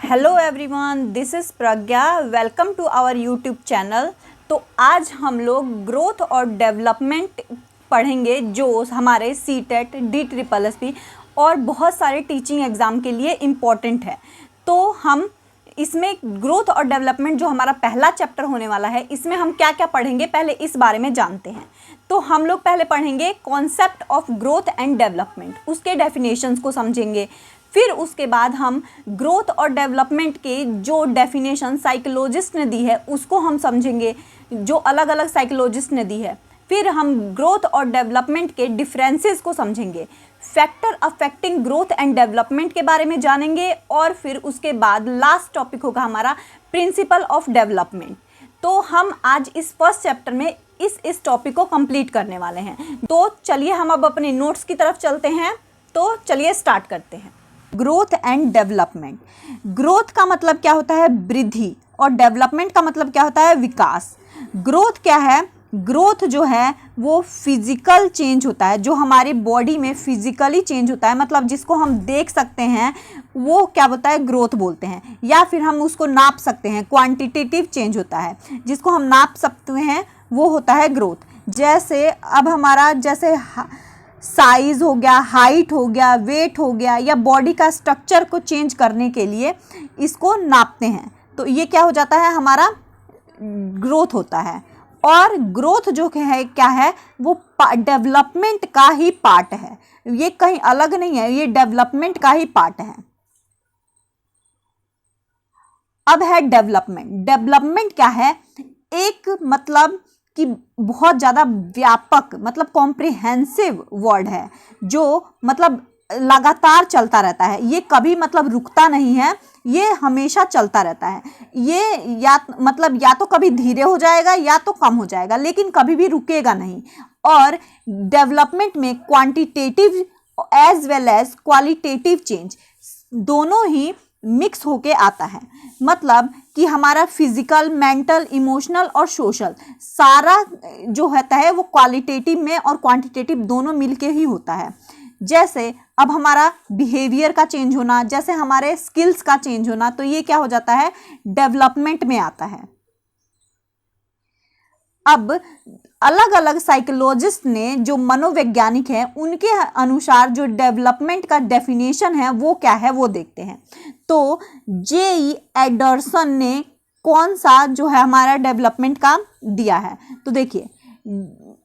Hello everyone, this is Pragya. Welcome to our YouTube channel. तो आज हम लोग ग्रोथ और डेवलपमेंट पढ़ेंगे जो हमारे सीटेट, DSSS और बहुत सारे टीचिंग एग्ज़ाम के लिए इम्पॉर्टेंट है। तो हम इसमें ग्रोथ और डेवलपमेंट जो हमारा पहला चैप्टर होने वाला है, इसमें हम क्या क्या पढ़ेंगे पहले इस बारे में जानते हैं। तो हम लोग पहले पढ़ेंगे concept of growth and development, उसके डेफिनेशंस को समझेंगे। फिर उसके बाद हम ग्रोथ और डेवलपमेंट के जो डेफिनेशन साइकोलॉजिस्ट ने दी है उसको हम समझेंगे, जो अलग अलग साइकोलॉजिस्ट ने दी है। फिर हम ग्रोथ और डेवलपमेंट के डिफरेंसेस को समझेंगे, factor affecting growth and development के बारे में जानेंगे। और फिर उसके बाद लास्ट टॉपिक होगा हमारा प्रिंसिपल ऑफ डेवलपमेंट। तो हम आज इस फर्स्ट चैप्टर में इस टॉपिक को कंप्लीट करने वाले हैं। तो चलिए हम अब अपने नोट्स की तरफ चलते हैं। तो चलिए स्टार्ट करते हैं। Growth and development. ग्रोथ का मतलब क्या होता है? वृद्धि। और डेवलपमेंट का मतलब क्या होता है? विकास। ग्रोथ क्या है? ग्रोथ जो है वो फिजिकल चेंज होता है, जो हमारी बॉडी में फिजिकली चेंज होता है, मतलब जिसको हम देख सकते हैं वो क्या होता है? ग्रोथ बोलते हैं। या फिर हम उसको नाप सकते हैं, क्वांटिटेटिव चेंज होता है, जिसको हम नाप सकते हैं वो होता है ग्रोथ। जैसे अब हमारा जैसे साइज हो गया, हाइट हो गया, वेट हो गया, या बॉडी का स्ट्रक्चर को चेंज करने के लिए इसको नापते हैं, तो ये क्या हो जाता है? हमारा ग्रोथ होता है। और ग्रोथ जो है क्या है? वो डेवलपमेंट का ही पार्ट है, ये कहीं अलग नहीं है, ये डेवलपमेंट का ही पार्ट है। अब है डेवलपमेंट। डेवलपमेंट क्या है? एक मतलब कि बहुत ज़्यादा व्यापक, मतलब कॉम्प्रिहेंसिव वर्ड है, जो मतलब लगातार चलता रहता है। ये कभी मतलब रुकता नहीं है, ये हमेशा चलता रहता है। ये या तो कभी धीरे हो जाएगा या तो कम हो जाएगा, लेकिन कभी भी रुकेगा नहीं। और डेवलपमेंट में quantitative as well as qualitative change दोनों ही मिक्स होके आता है। मतलब कि हमारा फिजिकल, मेंटल, इमोशनल और सोशल सारा जो होता है वो क्वालिटेटिव में और क्वांटिटेटिव दोनों मिलके ही होता है। जैसे अब हमारा बिहेवियर का चेंज होना, जैसे हमारे स्किल्स का चेंज होना, तो ये क्या हो जाता है? डेवलपमेंट में आता है। अब अलग अलग साइकोलॉजिस्ट ने, जो मनोवैज्ञानिक हैं, उनके अनुसार जो डेवलपमेंट का डेफिनेशन है वो क्या है वो देखते हैं। तो J.E. एंडरसन ने कौन सा जो है हमारा डेवलपमेंट का दिया है, तो देखिए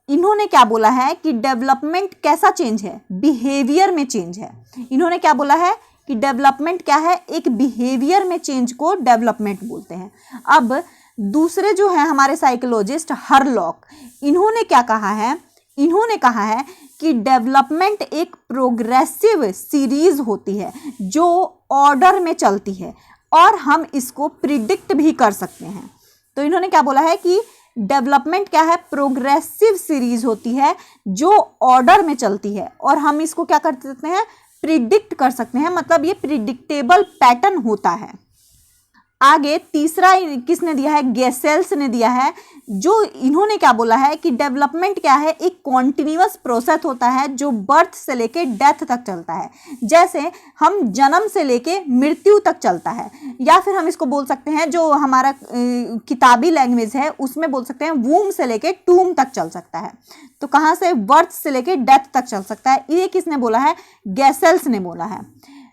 इन्होंने क्या बोला है कि डेवलपमेंट कैसा चेंज है? बिहेवियर में चेंज है। इन्होंने क्या बोला है कि डेवलपमेंट क्या है? एक बिहेवियर में चेंज को डेवलपमेंट बोलते हैं। अब दूसरे जो है हमारे साइकोलॉजिस्ट हरलॉक, इन्होंने क्या कहा है? इन्होंने कहा है कि डेवलपमेंट एक प्रोग्रेसिव सीरीज होती है जो ऑर्डर में चलती है, और हम इसको प्रिडिक्ट भी कर सकते हैं। तो इन्होंने क्या बोला है कि डेवलपमेंट क्या है? प्रोग्रेसिव सीरीज होती है जो ऑर्डर में चलती है, और हम इसको क्या कर सकते हैं? प्रिडिक्ट कर सकते हैं, मतलब ये प्रिडिक्टेबल पैटर्न होता है। आगे तीसरा किसने दिया है? गेसेल्स ने दिया है, जो इन्होंने क्या बोला है कि डेवलपमेंट क्या है? एक कॉन्टिन्यूअस प्रोसेस होता है जो बर्थ से लेके डेथ तक चलता है। जैसे हम जन्म से लेके मृत्यु तक चलता है, या फिर हम इसको बोल सकते हैं, जो हमारा किताबी लैंग्वेज है उसमें बोल सकते हैं वूम से लेके टूम तक चल सकता है। तो कहाँ से? बर्थ से लेके डेथ तक चल सकता है। ये किसने बोला है? गेसेल्स ने बोला है।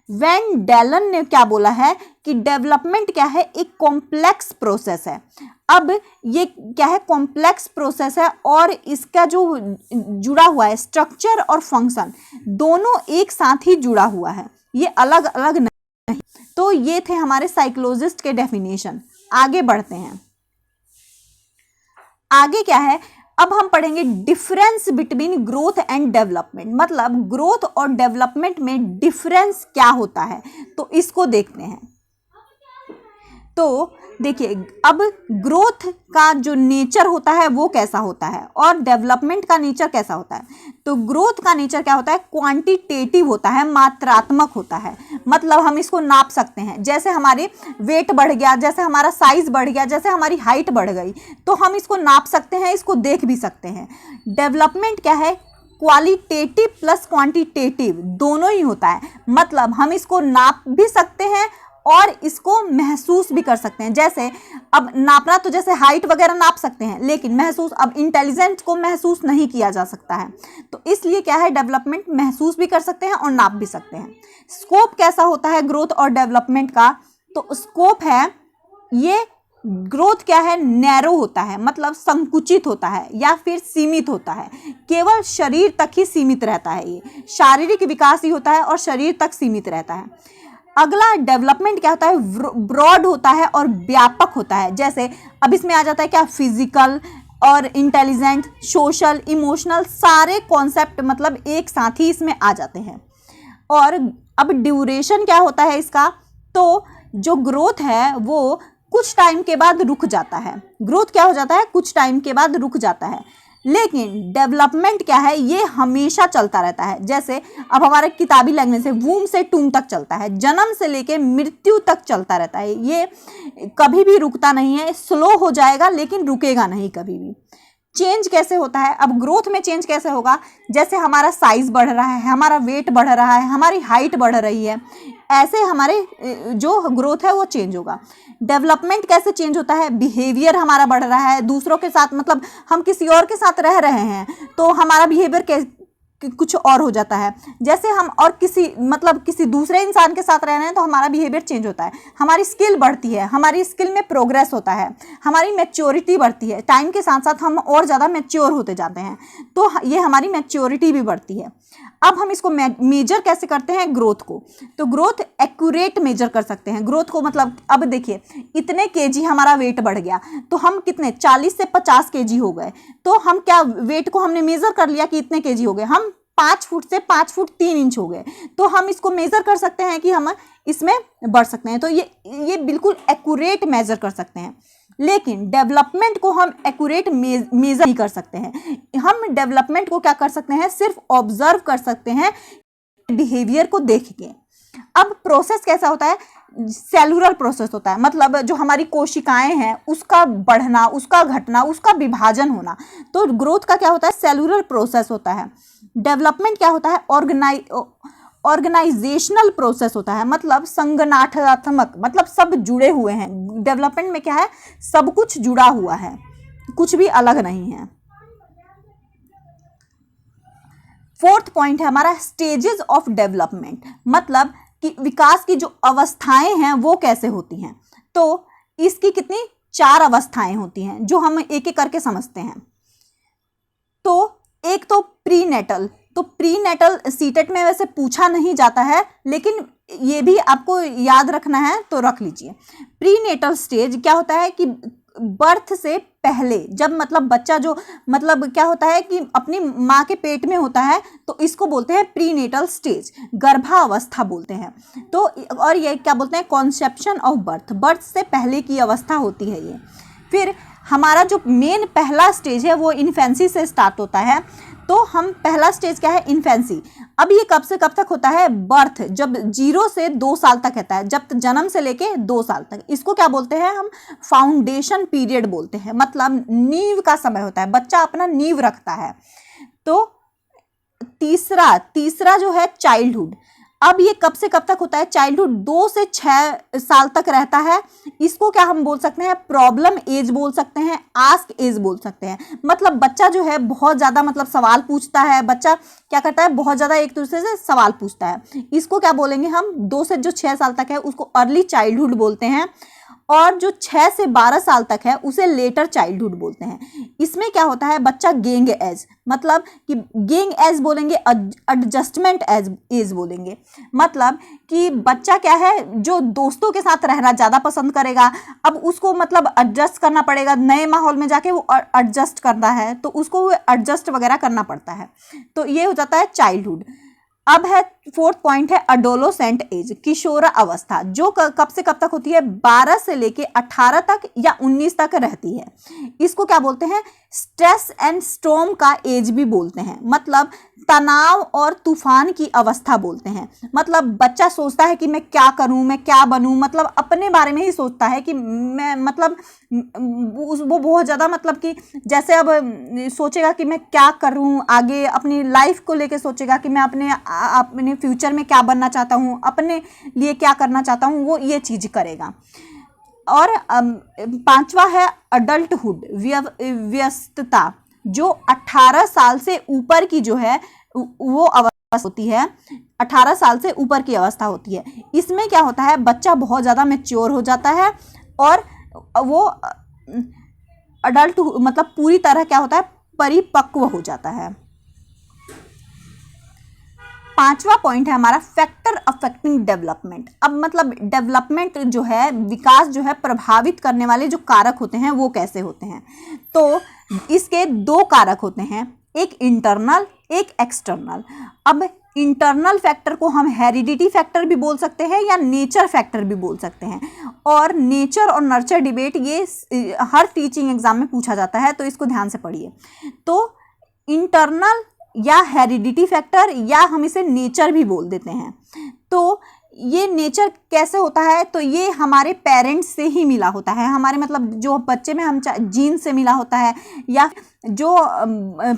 वैन डेलन ने क्या बोला है कि डेवलपमेंट क्या है? एक कॉम्प्लेक्स प्रोसेस है। अब ये क्या है? कॉम्प्लेक्स प्रोसेस है, और इसका जो जुड़ा हुआ है स्ट्रक्चर और फंक्शन दोनों एक साथ ही जुड़ा हुआ है, ये अलग अलग नहीं। तो ये थे हमारे साइकोलॉजिस्ट के डेफिनेशन। आगे बढ़ते हैं। आगे क्या है? अब हम पढ़ेंगे difference between growth and development, मतलब ग्रोथ और डेवलपमेंट में डिफरेंस क्या होता है, तो इसको देखते हैं। तो देखिए, अब ग्रोथ का जो नेचर होता है वो कैसा होता है, और डेवलपमेंट का नेचर कैसा होता है। तो ग्रोथ का नेचर क्या होता है? क्वांटिटेटिव होता है, मात्रात्मक होता है। मतलब हम इसको नाप सकते हैं, जैसे हमारे वेट बढ़ गया, जैसे हमारा साइज बढ़ गया, जैसे हमारी हाइट बढ़ गई, तो हम इसको नाप सकते हैं, इसको देख भी सकते हैं। डेवलपमेंट क्या है? क्वालिटेटिव प्लस क्वांटिटेटिव दोनों ही होता है, मतलब हम इसको नाप भी सकते हैं और इसको महसूस भी कर सकते हैं। जैसे अब नापना तो जैसे हाइट वगैरह नाप सकते हैं, लेकिन महसूस, अब इंटेलिजेंस को महसूस नहीं किया जा सकता है, तो इसलिए क्या है, डेवलपमेंट महसूस भी कर सकते हैं और नाप भी सकते हैं। स्कोप कैसा होता है ग्रोथ और डेवलपमेंट का, तो स्कोप है, ये ग्रोथ क्या है, नैरो होता है, मतलब संकुचित होता है या फिर सीमित होता है, केवल शरीर तक ही सीमित रहता है। ये शारीरिक विकास ही होता है और शरीर तक सीमित रहता है। अगला डेवलपमेंट क्या होता है, ब्रॉड होता है और व्यापक होता है। जैसे अब इसमें आ जाता है क्या, फिजिकल और इंटेलिजेंट, सोशल, इमोशनल, सारे कॉन्सेप्ट मतलब एक साथ ही इसमें आ जाते हैं। और अब ड्यूरेशन क्या होता है इसका, तो जो ग्रोथ है वो कुछ टाइम के बाद रुक जाता है। ग्रोथ क्या हो जाता है, कुछ टाइम के बाद रुक जाता है। लेकिन डेवलपमेंट क्या है, ये हमेशा चलता रहता है। जैसे अब हमारे किताबी लैंग्वेज से वूम से टूम तक चलता है, जन्म से लेके मृत्यु तक चलता रहता है, ये कभी भी रुकता नहीं है। स्लो हो जाएगा लेकिन रुकेगा नहीं कभी भी। चेंज कैसे होता है, अब ग्रोथ में चेंज कैसे होगा, जैसे हमारा साइज बढ़ रहा है, हमारा वेट बढ़ रहा है, हमारी हाइट बढ़ रही है, ऐसे हमारे जो ग्रोथ है वो चेंज होगा। डेवलपमेंट कैसे चेंज होता है, बिहेवियर हमारा बढ़ रहा है दूसरों के साथ, मतलब हम किसी और के साथ रह रहे हैं तो हमारा बिहेवियर कुछ और हो जाता है। जैसे हम और किसी दूसरे इंसान के साथ रह रहे हैं तो हमारा बिहेवियर चेंज होता है, हमारी स्किल बढ़ती है, हमारी स्किल में प्रोग्रेस होता है, हमारी मैच्योरिटी बढ़ती है, टाइम के साथ साथ हम और ज़्यादा मैच्योर होते जाते हैं, तो ये हमारी मैच्योरिटी भी बढ़ती है। अब हम इसको मेजर कैसे करते हैं ग्रोथ को, तो ग्रोथ एक्यूरेट मेजर कर सकते हैं ग्रोथ को। मतलब अब देखिए, इतने केजी हमारा वेट बढ़ गया तो हम कितने 40 से 50 केजी हो गए, तो हम क्या वेट को हमने मेजर कर लिया कि इतने केजी हो गए, हम 5 फुट से 5 फुट 3 इंच हो गए, तो हम इसको मेजर कर सकते हैं कि हम इसमें बढ़ सकते हैं। तो ये बिल्कुल एक्यूरेट मेजर कर सकते हैं। लेकिन डेवलपमेंट को हम एक्यूरेट मेजर नहीं कर सकते हैं। हम डेवलपमेंट को क्या कर सकते हैं, सिर्फ ऑब्जर्व कर सकते हैं बिहेवियर को देख के। अब प्रोसेस कैसा होता है, सेलुलर प्रोसेस होता है, मतलब जो हमारी कोशिकाएं हैं उसका बढ़ना, उसका घटना, उसका विभाजन होना। तो ग्रोथ का क्या होता है, सेलुलर प्रोसेस होता है। डेवलपमेंट क्या होता है, ऑर्गेनाइजेशनल प्रोसेस होता है, मतलब संगठनात्मक, मतलब सब जुड़े हुए हैं। डेवलपमेंट में क्या है, सब कुछ जुड़ा हुआ है, कुछ भी अलग नहीं है। फोर्थ पॉइंट है हमारा स्टेजेस ऑफ डेवलपमेंट, मतलब कि विकास की जो अवस्थाएं हैं वो कैसे होती हैं। तो इसकी कितनी 4 अवस्थाएं होती हैं जो हम एक एक करके समझते हैं। तो एक तो प्रीनेटल, तो प्रीनेटल सीटेट में वैसे पूछा नहीं जाता है, लेकिन ये भी आपको याद रखना है तो रख लीजिए। प्रीनेटल स्टेज क्या होता है कि बर्थ से पहले, जब मतलब बच्चा जो मतलब क्या होता है कि अपनी माँ के पेट में होता है, तो इसको बोलते हैं प्रीनेटल स्टेज, गर्भावस्था बोलते हैं। तो और ये क्या बोलते हैं, कॉन्सेप्शन ऑफ बर्थ, बर्थ से पहले की अवस्था होती है ये। फिर हमारा जो मेन पहला स्टेज है वो इन्फेंसी से स्टार्ट होता है। तो हम पहला स्टेज क्या है, इन्फेंसी। अब ये कब से कब तक होता है, बर्थ, जब 0 से 2 साल तक रहता है, जब जन्म से लेके 2 साल तक। इसको क्या बोलते हैं हम, फाउंडेशन पीरियड बोलते हैं, मतलब नींव का समय होता है, बच्चा अपना नींव रखता है। तो तीसरा जो है चाइल्डहुड। अब ये कब से कब तक होता है, चाइल्डहुड 2 से 6 साल तक रहता है। इसको क्या हम बोल सकते हैं, प्रॉब्लम एज बोल सकते हैं, आस्क एज बोल सकते हैं। मतलब बच्चा जो है बहुत ज़्यादा मतलब सवाल पूछता है, बच्चा क्या करता है, बहुत ज़्यादा एक दूसरे से सवाल पूछता है। इसको क्या बोलेंगे हम, 2 से जो 6 साल तक है उसको अर्ली चाइल्डहुड बोलते हैं, और जो 6 से 12 साल तक है उसे लेटर चाइल्डहुड बोलते हैं। इसमें क्या होता है, बच्चा गेंग एज, मतलब कि गेंग एज बोलेंगे, एडजस्टमेंट एज बोलेंगे, मतलब कि बच्चा क्या है जो दोस्तों के साथ रहना ज़्यादा पसंद करेगा। अब उसको मतलब एडजस्ट करना पड़ेगा, नए माहौल में जाके वो एडजस्ट करना है, तो उसको वो एडजस्ट वगैरह करना पड़ता है। तो ये हो जाता है चाइल्डहुड। अब है फोर्थ पॉइंट है अडोलोसेंट एज, किशोर अवस्था, जो कब से कब तक होती है, 12 से लेके 18 तक या 19 तक रहती है। इसको क्या बोलते हैं, स्ट्रेस एंड स्टॉर्म का एज भी बोलते हैं, मतलब तनाव और तूफान की अवस्था बोलते हैं। मतलब बच्चा सोचता है कि मैं क्या करूं, मैं क्या बनूं, मतलब अपने बारे में ही सोचता है कि मैं, मतलब वो बहुत ज़्यादा, मतलब कि जैसे अब सोचेगा कि मैं क्या करूं आगे, अपनी लाइफ को लेके सोचेगा कि मैं अपने फ्यूचर में क्या बनना चाहता हूं, अपने लिए क्या करना चाहता हूं, वो ये चीज़ करेगा। और पांचवा है अडल्टहुड, व्यस्तता, जो 18 साल से ऊपर की जो है वो अवस्था होती है, 18 साल से ऊपर की अवस्था होती है। इसमें क्या होता है, बच्चा बहुत ज़्यादा मैच्योर हो जाता है और वो अडल्ट, मतलब पूरी तरह क्या होता है, परिपक्व हो जाता है। पांचवा पॉइंट है हमारा फैक्टर अफेक्टिंग डेवलपमेंट। अब मतलब डेवलपमेंट जो है, विकास जो है, प्रभावित करने वाले जो कारक होते हैं वो कैसे होते हैं। तो इसके दो कारक होते हैं, एक इंटरनल, एक एक्सटर्नल। अब इंटरनल फैक्टर को हम हेरिडिटी फैक्टर भी बोल सकते हैं या नेचर फैक्टर भी बोल सकते हैं। और नेचर और नर्चर डिबेट ये हर टीचिंग एग्जाम में पूछा जाता है, तो इसको ध्यान से पढ़िए। तो इंटरनल या हेरिडिटी फैक्टर, या हम इसे नेचर भी बोल देते हैं। तो ये नेचर कैसे होता है, तो ये हमारे पेरेंट्स से ही मिला होता है, हमारे मतलब जो बच्चे में हम जीन से मिला होता है, या जो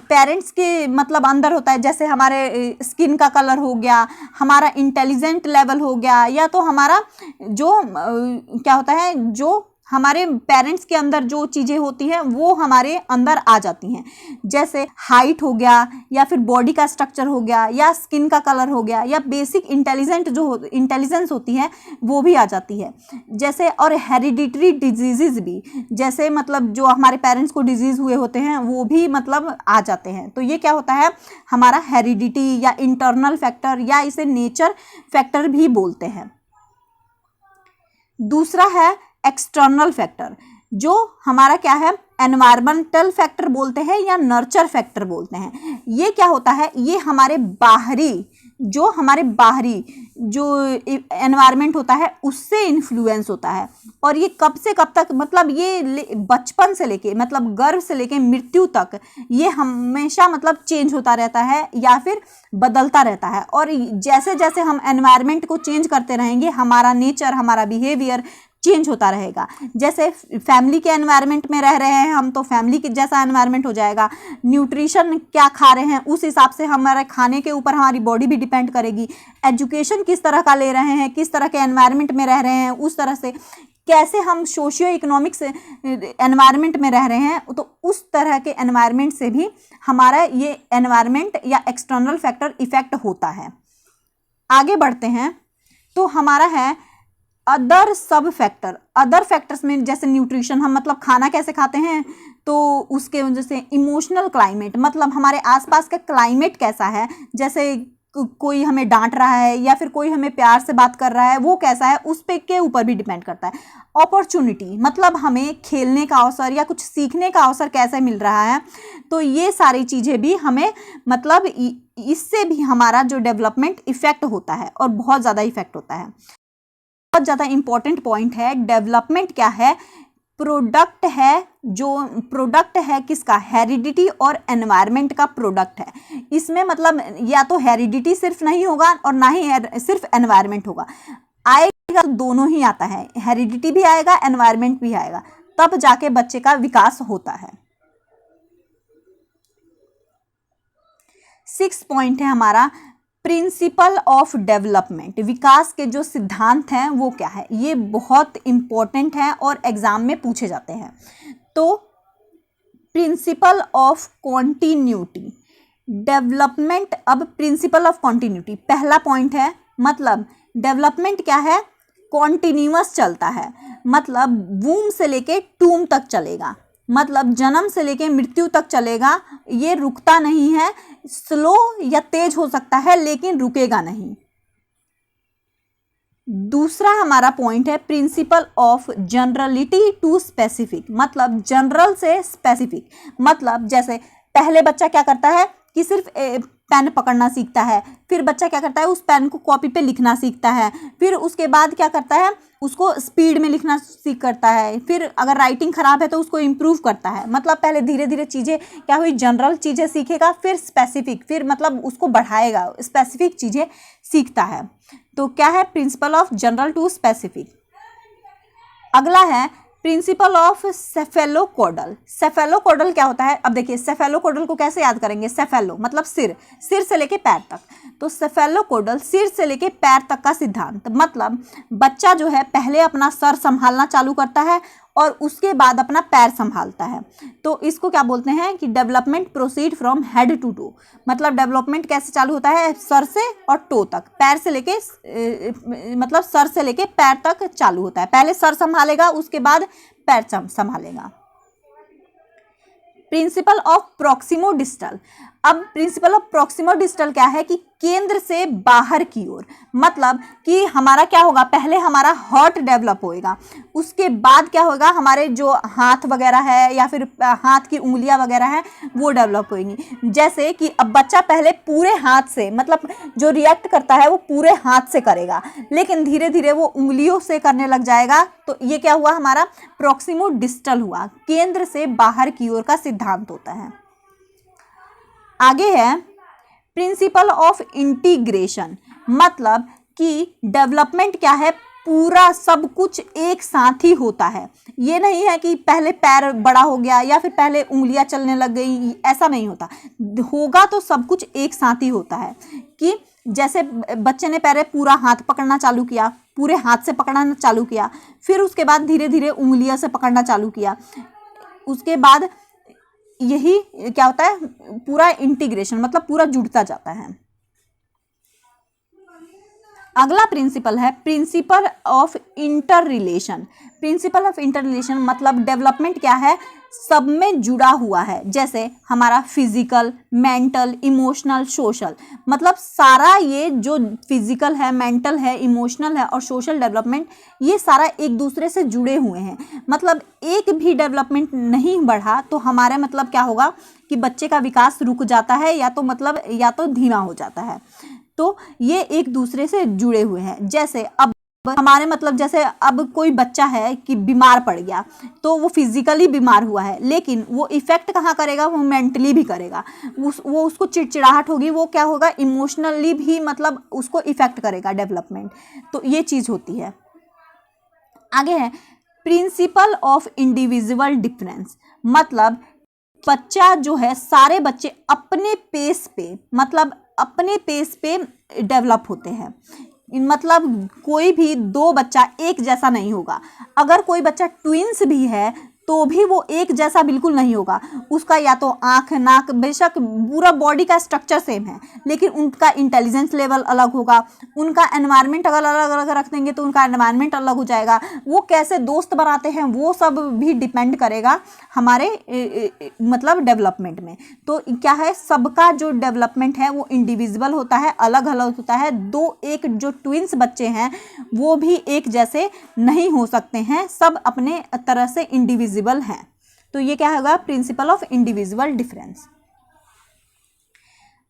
पेरेंट्स के मतलब अंदर होता है, जैसे हमारे स्किन का कलर हो गया, हमारा इंटेलिजेंट लेवल हो गया, या तो हमारा जो क्या होता है, जो हमारे पेरेंट्स के अंदर जो चीज़ें होती हैं वो हमारे अंदर आ जाती हैं, जैसे हाइट हो गया, या फिर बॉडी का स्ट्रक्चर हो गया, या स्किन का कलर हो गया, या बेसिक इंटेलिजेंस होती है वो भी आ जाती है। जैसे और हेरिडिटरी डिजीज़ भी, जैसे मतलब जो हमारे पेरेंट्स को डिजीज़ हुए होते हैं वो भी मतलब आ जाते हैं। तो ये क्या होता है, हमारा हेरिडिटी या इंटरनल फैक्टर, या इसे नेचर फैक्टर भी बोलते हैं। दूसरा है एक्सटर्नल फैक्टर, जो हमारा क्या है, एनवायरमेंटल फैक्टर बोलते हैं या नर्चर फैक्टर बोलते हैं। ये क्या होता है, ये हमारे बाहरी जो एनवायरमेंट होता है उससे इन्फ्लुएंस होता है। और ये कब से कब तक, मतलब ये बचपन से लेके, मतलब गर्भ से लेके मृत्यु तक ये हमेशा मतलब चेंज होता रहता है या फिर बदलता रहता है। और जैसे जैसे हम एनवायरमेंट को चेंज करते रहेंगे, हमारा नेचर, हमारा बिहेवियर चेंज होता रहेगा। जैसे फैमिली के एनवायरनमेंट में रह रहे हैं हम, तो फैमिली के जैसा एनवायरनमेंट हो जाएगा। न्यूट्रिशन क्या खा रहे हैं उस हिसाब से हमारे खाने के ऊपर हमारी बॉडी भी डिपेंड करेगी। एजुकेशन किस तरह का ले रहे हैं, किस तरह के एनवायरनमेंट में रह रहे हैं, उस तरह से कैसे हम सोशियो इकोनॉमिक्स एनवायरनमेंट में रह रहे हैं, तो उस तरह के एनवायरनमेंट से भी हमारा ये एनवायरनमेंट या एक्सटर्नल फैक्टर इफेक्ट होता है। आगे बढ़ते हैं, तो हमारा है अदर सब फैक्टर। अदर फैक्टर्स में जैसे न्यूट्रिशन, हम मतलब खाना कैसे खाते हैं, तो उसके वजह से इमोशनल क्लाइमेट, मतलब हमारे आसपास का क्लाइमेट कैसा है, जैसे कोई हमें डांट रहा है या फिर कोई हमें प्यार से बात कर रहा है, वो कैसा है, उस पे के ऊपर भी डिपेंड करता है। अपॉर्चुनिटी, मतलब हमें खेलने का अवसर या कुछ सीखने का अवसर कैसे मिल रहा है, तो ये सारी चीज़ें भी हमें मतलब इससे भी हमारा जो डेवलपमेंट इफेक्ट होता है और बहुत ज़्यादा इफेक्ट होता है। बहुत ज़्यादा इंपॉर्टेंट पॉइंट है, डेवलपमेंट क्या है, प्रोडक्ट है किसका, हेरिडिटी और एनवायरनमेंट का प्रोडक्ट है। इसमें मतलब या तो हेरिडिटी सिर्फ नहीं होगा और ना ही सिर्फ एनवायरनमेंट होगा, आएगा तो दोनों ही आता है, हेरिडिटी भी आएगा, एनवायरनमेंट भी आएगा, तब जाके बच्चे का विकास होता है। 6 पॉइंट है हमारा प्रिंसिपल ऑफ डेवलपमेंट। विकास के जो सिद्धांत हैं वो क्या है, ये बहुत इंपॉर्टेंट है और एग्जाम में पूछे जाते हैं। तो प्रिंसिपल ऑफ कॉन्टिन्यूटी डेवलपमेंट। अब प्रिंसिपल ऑफ कॉन्टिन्यूटी पहला पॉइंट है, मतलब डेवलपमेंट क्या है, कॉन्टिन्यूअस चलता है, मतलब वूम से लेके टूम तक चलेगा, मतलब जन्म से लेके मृत्यु तक चलेगा, ये रुकता नहीं है, स्लो या तेज हो सकता है लेकिन रुकेगा नहीं। दूसरा हमारा पॉइंट है principle of generality to specific, मतलब जनरल से स्पेसिफिक, मतलब जैसे पहले बच्चा क्या करता है कि सिर्फ पेन पकड़ना सीखता है, फिर बच्चा क्या करता है उस पेन को कॉपी पे लिखना सीखता है, फिर उसके बाद क्या करता है उसको स्पीड में लिखना सीख करता है। फिर अगर राइटिंग खराब है तो उसको इम्प्रूव करता है। मतलब पहले धीरे धीरे चीज़ें क्या हुई, जनरल चीज़ें सीखेगा, फिर स्पेसिफिक, फिर मतलब उसको बढ़ाएगा, स्पेसिफिक चीज़ें सीखता है। तो क्या है, principle of general to specific. अगला है प्रिंसिपल ऑफ सेफेलोकोडल। सेफेलोकोडल क्या होता है, अब देखिए सेफेलोकोडल को कैसे याद करेंगे, सेफेलो मतलब सिर, सिर से लेके पैर तक। तो सेफेलोकोडल सिर से लेके पैर तक का सिद्धांत, मतलब बच्चा जो है पहले अपना सर संभालना चालू करता है और उसके बाद अपना पैर संभालता है। तो इसको क्या बोलते हैं कि development proceed from head to toe. मतलब डेवलपमेंट कैसे चालू होता है, सर से और टो तक, पैर से लेके मतलब सर से लेके पैर तक चालू होता है। पहले सर संभालेगा, उसके बाद पैर संभालेगा। Principle of proximo distal. अब प्रिंसिपल ऑफ प्रॉक्सिमो डिस्टल क्या है कि केंद्र से बाहर की ओर, मतलब कि हमारा क्या होगा, पहले हमारा हार्ट डेवलप होएगा, उसके बाद क्या होगा, हमारे जो हाथ वगैरह है या फिर हाथ की उंगलियां वगैरह हैं वो डेवलप होएंगी। जैसे कि अब बच्चा पहले पूरे हाथ से, मतलब जो रिएक्ट करता है वो पूरे हाथ से करेगा, लेकिन धीरे धीरे वो उंगलियों से करने लग जाएगा। तो ये क्या हुआ, हमारा प्रॉक्सिमो डिस्टल हुआ, केंद्र से बाहर की ओर का सिद्धांत होता है। आगे है प्रिंसिपल ऑफ इंटीग्रेशन, मतलब कि डेवलपमेंट क्या है, पूरा सब कुछ एक साथ ही होता है। ये नहीं है कि पहले पैर बड़ा हो गया या फिर पहले उंगलियां चलने लग गई, ऐसा नहीं होता। होगा तो सब कुछ एक साथ ही होता है। कि जैसे बच्चे ने पहले पूरा हाथ पकड़ना चालू किया, पूरे हाथ से पकड़ना चालू किया, फिर उसके बाद धीरे धीरे उंगलियों से पकड़ना चालू किया, उसके बाद यही क्या होता है, पूरा इंटीग्रेशन, मतलब पूरा जुड़ता जाता है। अगला प्रिंसिपल है principle of inter relation. Principle of inter relation मतलब डेवलपमेंट क्या है, सब में जुड़ा हुआ है। जैसे हमारा फिजिकल, मेंटल, इमोशनल, सोशल, मतलब सारा ये जो फिजिकल है, मेंटल है, इमोशनल है और सोशल डेवलपमेंट, ये सारा एक दूसरे से जुड़े हुए हैं। मतलब एक भी डेवलपमेंट नहीं बढ़ा तो हमारा मतलब क्या होगा कि बच्चे का विकास रुक जाता है, या तो धीमा हो जाता है। तो ये एक दूसरे से जुड़े हुए हैं। जैसे अब हमारे मतलब जैसे अब कोई बच्चा है कि बीमार पड़ गया, तो वो फिजिकली बीमार हुआ है, लेकिन वो इफेक्ट कहाँ करेगा, वो मेंटली भी करेगा। वो उसको चिड़चिड़ाहट होगी, वो क्या होगा, इमोशनली भी मतलब उसको इफेक्ट करेगा डेवलपमेंट। तो ये चीज़ होती है। आगे है प्रिंसिपल ऑफ इंडिविजुअल डिफरेंस, मतलब बच्चा जो है, सारे बच्चे अपने पेस पे, मतलब अपने पेस पे डेवलप होते हैं। मतलब कोई भी दो बच्चा एक जैसा नहीं होगा। अगर कोई बच्चा ट्विंस भी है तो भी वो एक जैसा बिल्कुल नहीं होगा। उसका या तो आँख, नाक, बेशक पूरा बॉडी का स्ट्रक्चर सेम है, लेकिन उनका इंटेलिजेंस लेवल अलग होगा। उनका एनवायरनमेंट अगर अलग अलग रख देंगे तो उनका एनवायरनमेंट अलग हो जाएगा। वो कैसे दोस्त बनाते हैं वो सब भी डिपेंड करेगा हमारे मतलब डेवलपमेंट में। तो क्या है, सबका जो डेवलपमेंट है वो इंडिविजुअल होता है, अलग अलग होता है। एक जो ट्विंस बच्चे हैं वो भी एक जैसे नहीं हो सकते हैं, सब अपने तरह से इंडिविजुअल हैं। तो ये क्या होगा, प्रिंसिपल ऑफ इंडिविजुअल डिफरेंस।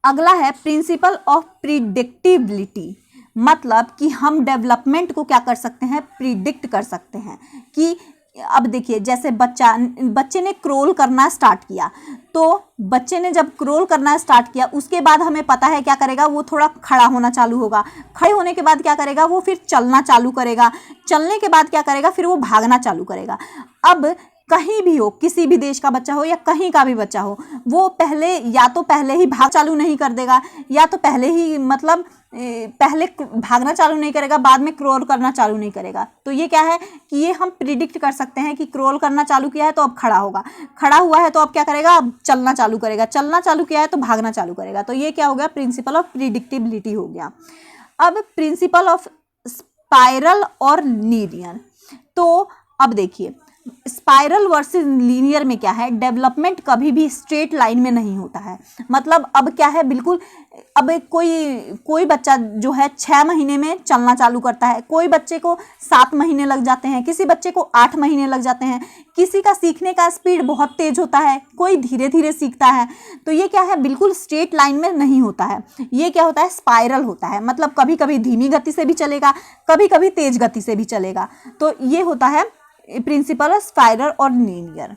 अगला है प्रिंसिपल ऑफ प्रिडिक्टिबिलिटी, मतलब कि हम डेवलपमेंट को क्या कर सकते हैं, प्रिडिक्ट कर सकते हैं। कि अब देखिए, जैसे बच्चे ने क्रोल करना स्टार्ट किया, तो बच्चे ने जब क्रोल करना स्टार्ट किया उसके बाद हमें पता है क्या करेगा, वो थोड़ा खड़ा होना चालू होगा। खड़े होने के बाद क्या करेगा, वो फिर चलना चालू करेगा। चलने के बाद क्या करेगा, फिर वो भागना चालू करेगा। अब कहीं भी हो, किसी भी देश का बच्चा हो या कहीं का भी बच्चा हो, वो पहले ही भाग चालू नहीं कर देगा, या तो पहले ही मतलब पहले भागना चालू नहीं करेगा, बाद में क्रोल करना चालू नहीं करेगा। तो ये क्या है कि ये हम प्रिडिक्ट कर सकते हैं कि क्रोल करना चालू किया है तो अब खड़ा होगा, खड़ा हुआ है तो अब क्या करेगा, अब चलना चालू करेगा, चलना चालू किया है तो भागना चालू करेगा। तो ये क्या हो गया, प्रिंसिपल ऑफ प्रिडिक्टिबिलिटी हो गया। अब प्रिंसिपल ऑफ स्पाइरल और लीनियर, तो अब देखिए स्पाइरल वर्सेस लीनियर में क्या है, डेवलपमेंट कभी भी स्ट्रेट लाइन में नहीं होता है। मतलब अब क्या है, बिल्कुल अब कोई बच्चा जो है 6 महीने में चलना चालू करता है, कोई बच्चे को 7 महीने लग जाते हैं, किसी बच्चे को 8 महीने लग जाते हैं, किसी का सीखने का स्पीड बहुत तेज होता है, कोई धीरे धीरे सीखता है। तो ये क्या है, बिल्कुल स्ट्रेट लाइन में नहीं होता है, ये क्या होता है, स्पाइरल होता है। मतलब कभी कभी धीमी गति से भी चलेगा, कभी कभी तेज गति से भी चलेगा। तो ये होता है प्रिंसिपल ऑफ स्पाइरल और लीनियर।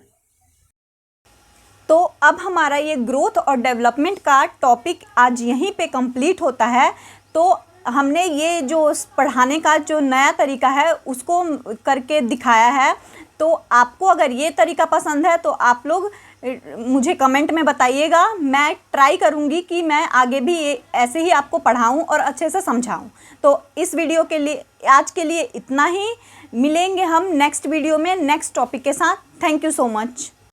तो अब हमारा ये ग्रोथ और डेवलपमेंट का टॉपिक आज यहीं पे कंप्लीट होता है। तो हमने ये जो पढ़ाने का जो नया तरीका है उसको करके दिखाया है। तो आपको अगर ये तरीका पसंद है तो आप लोग मुझे कमेंट में बताइएगा। मैं ट्राई करूँगी कि मैं आगे भी ऐसे ही आपको पढ़ाऊँ और अच्छे से समझाऊँ। तो इस वीडियो के लिए आज के लिए इतना ही। मिलेंगे हम नेक्स्ट वीडियो में नेक्स्ट टॉपिक के साथ। Thank you so much.